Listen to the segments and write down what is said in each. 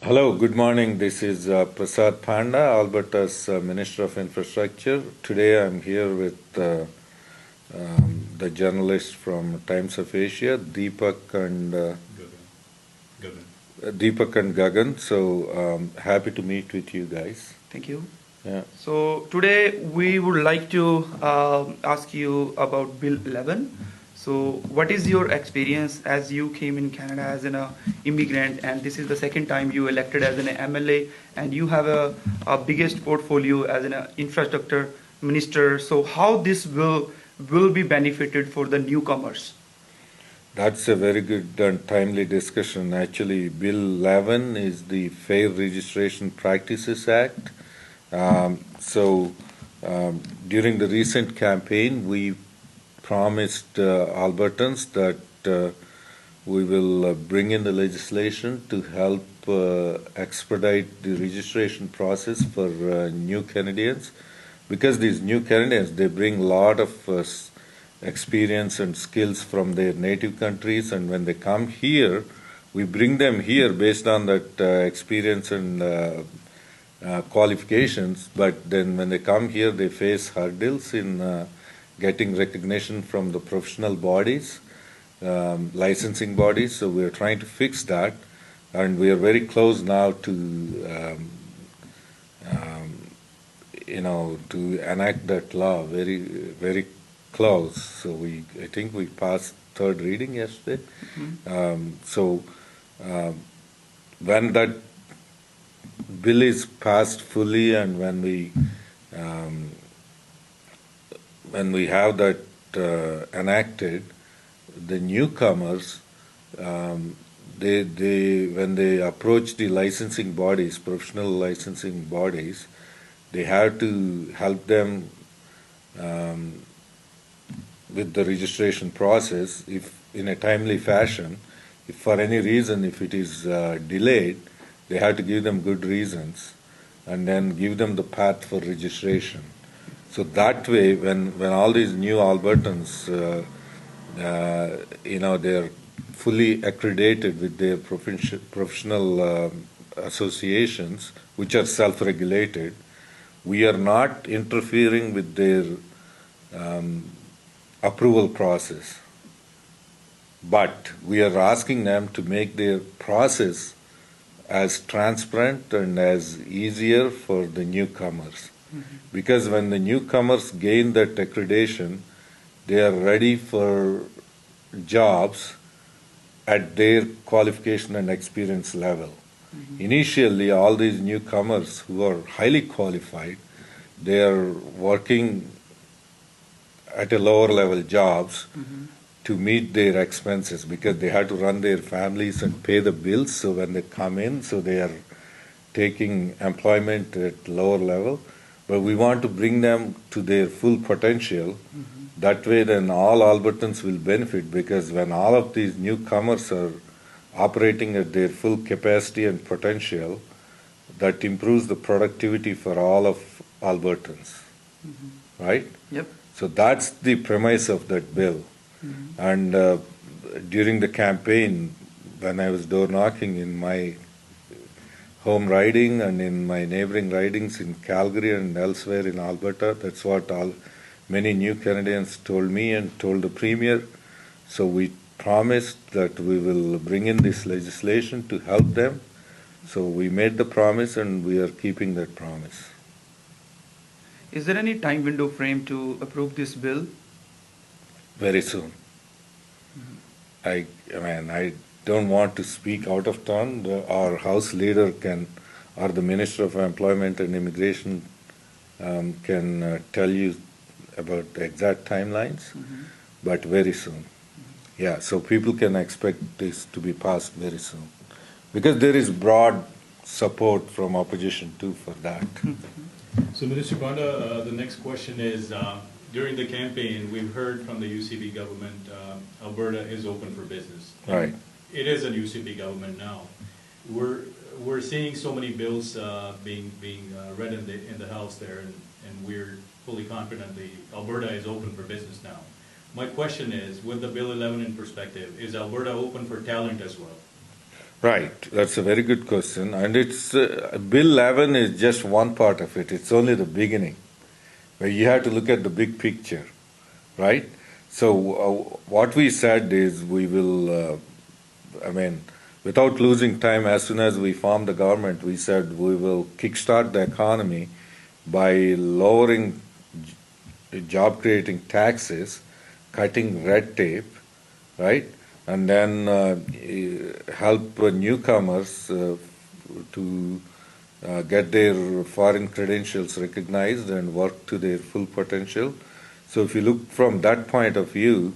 Hello, good morning. This is Prasad Panda, Alberta's Minister of Infrastructure. Today I'm here with the journalists from Times of Asia, Deepak and Gagan. So happy to meet with you guys. Thank you. Yeah. So today we would like to ask you about Bill 11. So what is your experience as you came in Canada as an immigrant, and this is the second time you elected as an MLA, and you have a biggest portfolio as an infrastructure minister. So how this will be benefited for the newcomers? That's a very good and timely discussion. Actually, Bill 11 is the Fair Registration Practices Act. During the recent campaign, we promised Albertans that we will bring in the legislation to help expedite the registration process for new Canadians, because these new Canadians, they bring a lot of experience and skills from their native countries, and when they come here, we bring them here based on that experience and qualifications, but then when they come here, they face hurdles in getting recognition from the professional bodies, licensing bodies. So we are trying to fix that, and we are very close now to, to enact that law. Very, very close. So I think we passed third reading yesterday. When that bill is passed fully, and when we have that enacted, the newcomers, when they approach the licensing bodies, professional licensing bodies, they have to help them with the registration process if in a timely fashion. If for any reason, if it is delayed, they have to give them good reasons and then give them the path for registration. So that way, when all these new Albertans, they're fully accredited with their professional associations, which are self-regulated, we are not interfering with their approval process. But we are asking them to make their process as transparent and as easier for the newcomers. Because when the newcomers gain that accreditation, they are ready for jobs at their qualification and experience level. Initially, all these newcomers who are highly qualified, they are working at a lower level jobs to meet their expenses, because they have to run their families and pay the bills. So when they come in, so they are taking employment at lower level. But we want to bring them to their full potential. That way, then all Albertans will benefit, because when all of these newcomers are operating at their full capacity and potential, that improves the productivity for all of Albertans. Right? Yep. So that's the premise of that bill. And during the campaign, when I was door knocking in my home riding and in my neighboring ridings in Calgary and elsewhere in Alberta, that's what many new Canadians told me and told the Premier. So we promised that we will bring in this legislation to help them. So we made the promise, and we are keeping that promise. Is there any time window frame to approve this bill? Very soon. I don't want to speak out of turn. Our House leader or the Minister of Employment and Immigration can tell you about the exact timelines, but very soon. Yeah, so people can expect this to be passed very soon, because there is broad support from opposition too for that. So, Minister Panda, the next question is, during the campaign, we've heard from the UCP government, Alberta is open for business. Right. It is a UCP government now. We're seeing so many bills being read in the House there, and we're fully confident Alberta is open for business now. My question is, with the Bill 11 in perspective, is Alberta open for talent as well? Right, that's a very good question, and it's Bill 11 is just one part of it. It's only the beginning, where you have to look at the big picture, right? So what we said is we will, without losing time, as soon as we formed the government, we said we will kickstart the economy by lowering job-creating taxes, cutting red tape, right? And then help newcomers to get their foreign credentials recognized and work to their full potential. So if you look from that point of view,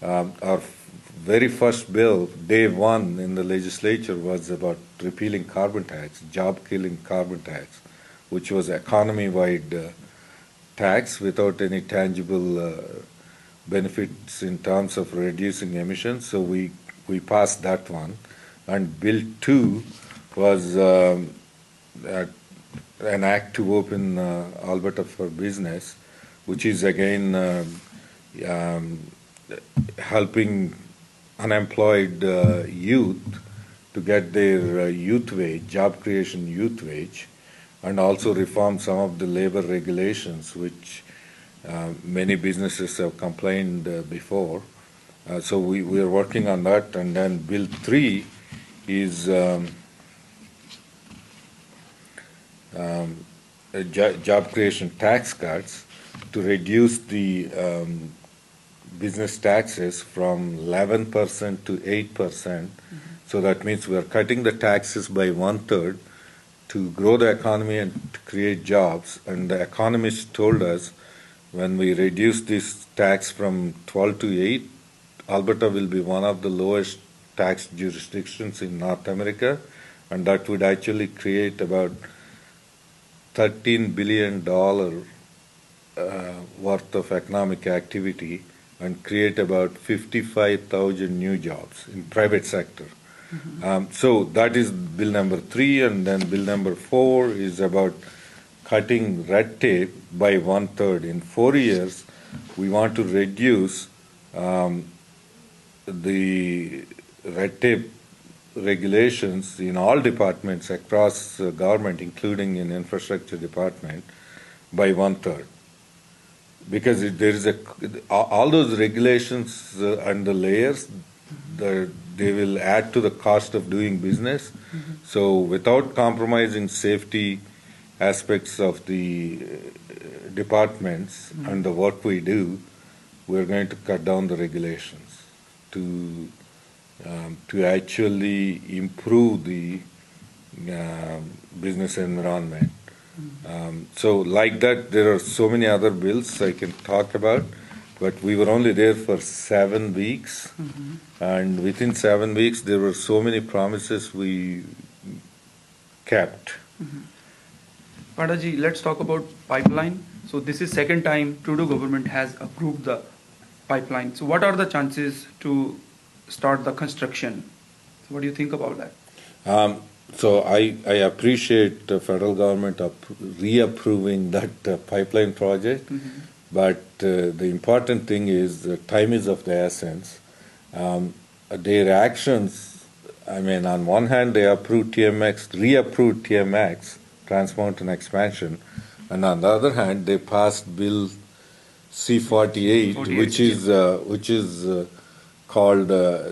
our very first bill, day one in the legislature, was about repealing carbon tax, job-killing carbon tax, which was economy-wide tax without any tangible benefits in terms of reducing emissions. So we passed that one. And Bill 2 was an act to open Alberta for business, which is again helping unemployed youth to get their youth wage, job creation youth wage, and also reform some of the labor regulations, which many businesses have complained before. So we are working on that. And then Bill 3 is job creation tax cuts to reduce the business taxes from 11% to 8%. So that means we are cutting the taxes by 1/3 to grow the economy and to create jobs. And the economists told us when we reduce this tax from 12 to 8, Alberta will be one of the lowest tax jurisdictions in North America, and that would actually create about $13 billion worth of economic activity and create about 55,000 new jobs in private sector. So that is bill number 3, and then bill number 4 is about cutting red tape by 1/3. In 4 years, we want to reduce the red tape regulations in all departments across government, including in infrastructure department, by 1/3. Because there is all those regulations and the layers, they will add to the cost of doing business. So without compromising safety aspects of the departments and the work we do, we're going to cut down the regulations to actually improve the business environment. So like that, there are so many other bills I can talk about, but we were only there for 7 weeks, and within 7 weeks, there were so many promises we kept. Padaji, let's talk about pipeline. So this is second time Trudeau government has approved the pipeline. So what are the chances to start the construction? So what do you think about that? So I appreciate the federal government reapproving that pipeline project, but the important thing is time is of the essence. Their actions, on one hand they reapproved TMX, Trans Mountain Expansion, and on the other hand they passed Bill C-48, which is called,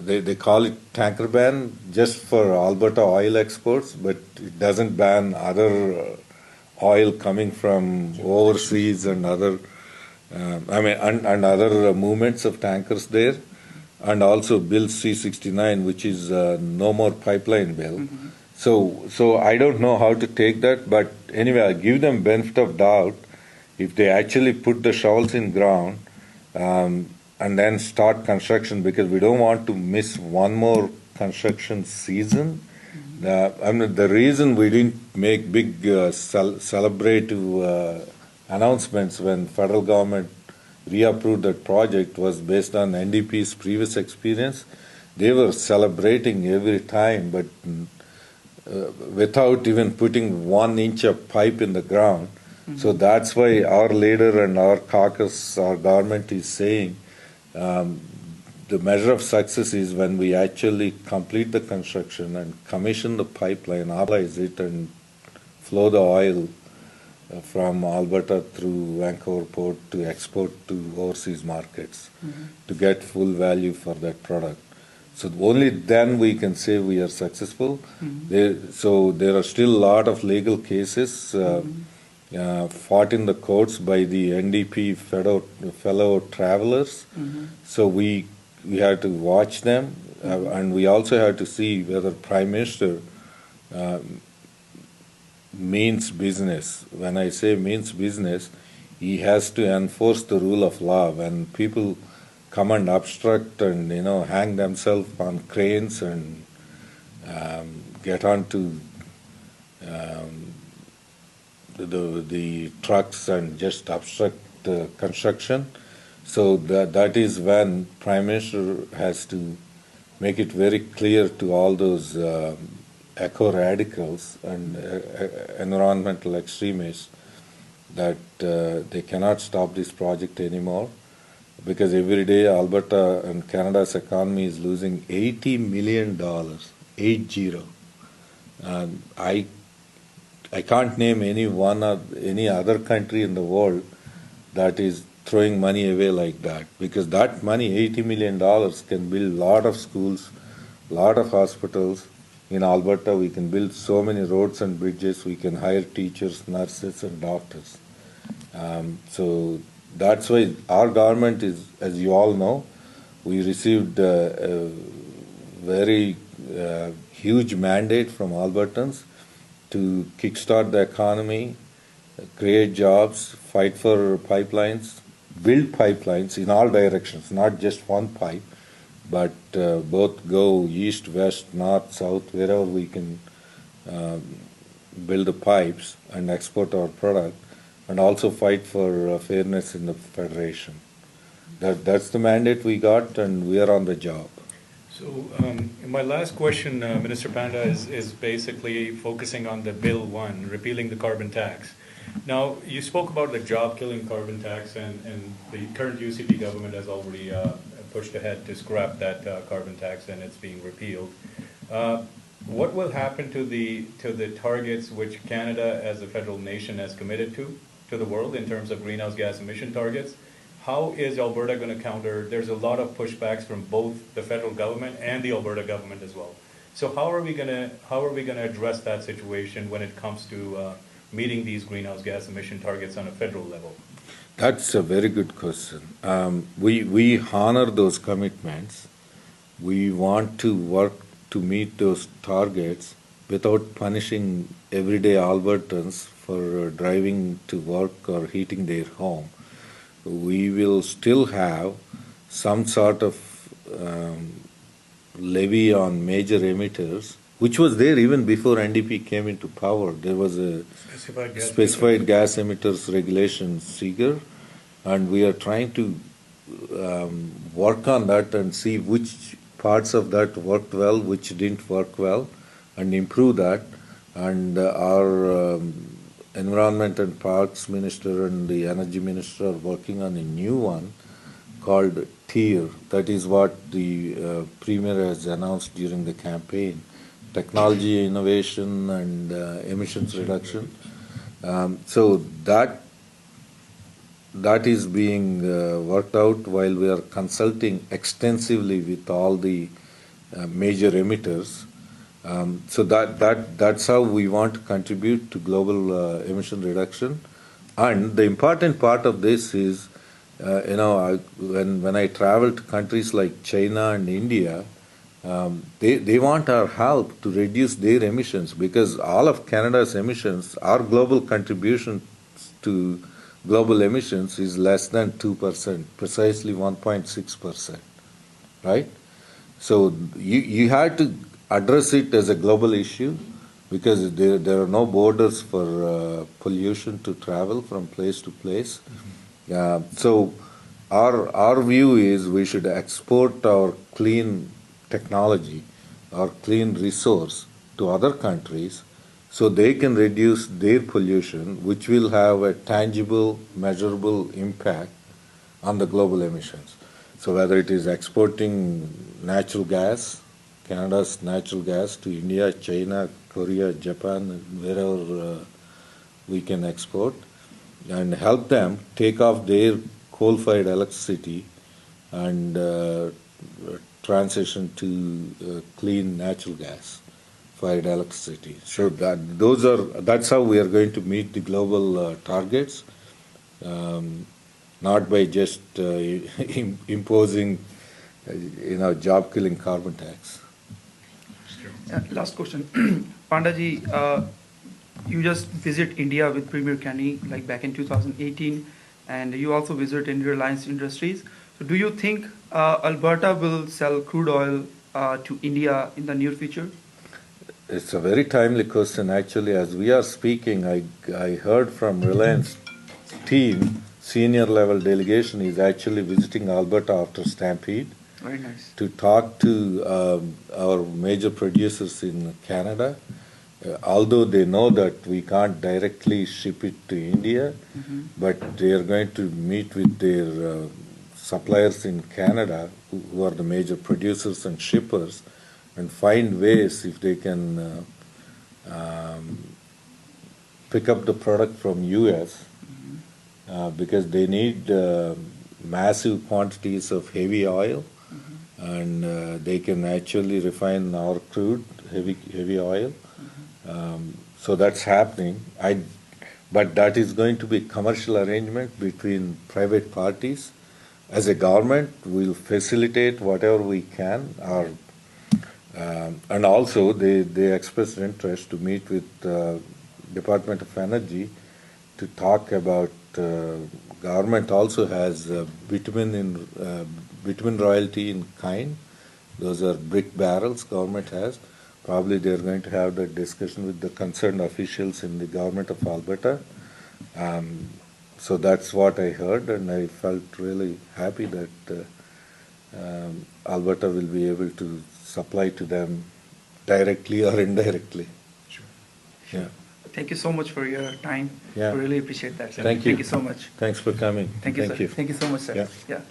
they call it tanker ban just for Alberta oil exports, but it doesn't ban other oil coming from overseas and other, and other movements of tankers there, and also Bill C-69, which is no more pipeline bill. So I don't know how to take that, but anyway, I'll give them benefit of doubt if they actually put the shovels in ground and then start construction, because we don't want to miss one more construction season. The reason we didn't make big celebrative announcements when federal government reapproved that project was based on NDP's previous experience. They were celebrating every time, but without even putting 1 inch of pipe in the ground. So that's why our leader and our caucus, our government is saying the measure of success is when we actually complete the construction and commission the pipeline, optimize it, and flow the oil from Alberta through Vancouver Port to export to overseas markets to get full value for that product. So only then we can say we are successful. So there are still a lot of legal cases fought in the courts by the NDP fellow travelers. So we have to watch them, and we also have to see whether Prime Minister means business. When I say means business, he has to enforce the rule of law. When people come and obstruct and hang themselves on cranes and get onto the trucks and just obstruct the construction, so that is when Prime Minister has to make it very clear to all those eco-radicals and environmental extremists that they cannot stop this project anymore, because every day Alberta and Canada's economy is losing $80 million, 80. I can't name any other country in the world that is throwing money away like that, because that money, $80 million, can build a lot of schools, a lot of hospitals. In Alberta, we can build so many roads and bridges. We can hire teachers, nurses, and doctors. So that's why our government is, as you all know, we received a very huge mandate from Albertans to kickstart the economy, create jobs, fight for pipelines, build pipelines in all directions, not just one pipe, but both go east, west, north, south, wherever we can build the pipes and export our product, and also fight for fairness in the Federation. That's the mandate we got, and we are on the job. So my last question, Minister Panda, is basically focusing on the Bill 1, repealing the carbon tax. Now, you spoke about the job-killing carbon tax, and the current UCP government has already pushed ahead to scrap that carbon tax, and it's being repealed. What will happen to the targets which Canada as a federal nation has committed to the world in terms of greenhouse gas emission targets? How is Alberta going to counter? There's a lot of pushbacks from both the federal government and the Alberta government as well. So how are we going to address that situation when it comes to meeting these greenhouse gas emission targets on a federal level? That's a very good question. We honor those commitments. We want to work to meet those targets without punishing everyday Albertans for driving to work or heating their home. We will still have some sort of levy on major emitters, which was there even before NDP came into power. There was a specified gas emitters regulation, SEGR, and we are trying to work on that and see which parts of that worked well, which didn't work well, and improve that. And our Environment and Parks Minister and the Energy Minister are working on a new one called TIER. That is what the Premier has announced during the campaign. Technology, innovation, and emissions reduction. So that is being worked out while we are consulting extensively with all the major emitters. So that's how we want to contribute to global emission reduction. And the important part of this is, when I travel to countries like China and India, they want our help to reduce their emissions, because all of Canada's emissions, our global contribution to global emissions is less than 2%, precisely 1.6%, right? So you have to address it as a global issue, because there are no borders for pollution to travel from place to place. So our view is we should export our clean technology, our clean resource to other countries so they can reduce their pollution, which will have a tangible, measurable impact on the global emissions. So whether it is exporting natural gas, Canada's natural gas to India, China, Korea, Japan, wherever we can export, and help them take off their coal-fired electricity and transition to clean natural gas fired electricity. So that's how we are going to meet the global targets, not by just imposing, job-killing carbon tax. Last question. Pandaji, you just visit India with Premier Kenny like back in 2018, and you also visit in Reliance Industries. So do you think Alberta will sell crude oil to India in the near future? It's a very timely question. Actually, as we are speaking, I heard from Reliance team, senior level delegation is actually visiting Alberta after Stampede. Very nice. To talk to our major producers in Canada, although they know that we can't directly ship it to India, but they are going to meet with their suppliers in Canada, who are the major producers and shippers, and find ways if they can pick up the product from U.S. Because they need massive quantities of heavy oil, and they can actually refine our crude, heavy oil. So that's happening. But that is going to be commercial arrangement between private parties. As a government, we'll facilitate whatever we can. And also, they expressed interest to meet with Department of Energy to talk about. Government also has bitumen royalty in kind. Those are brick barrels government has. Probably they are going to have that discussion with the concerned officials in the government of Alberta. So that's what I heard, and I felt really happy that Alberta will be able to supply to them directly or indirectly. Sure. Yeah. Thank you so much for your time. Yeah. I really appreciate that, sir. Thank you. Thank you so much. Thanks for coming. Thank you, sir. Thank you so much, sir. Yeah. Yeah.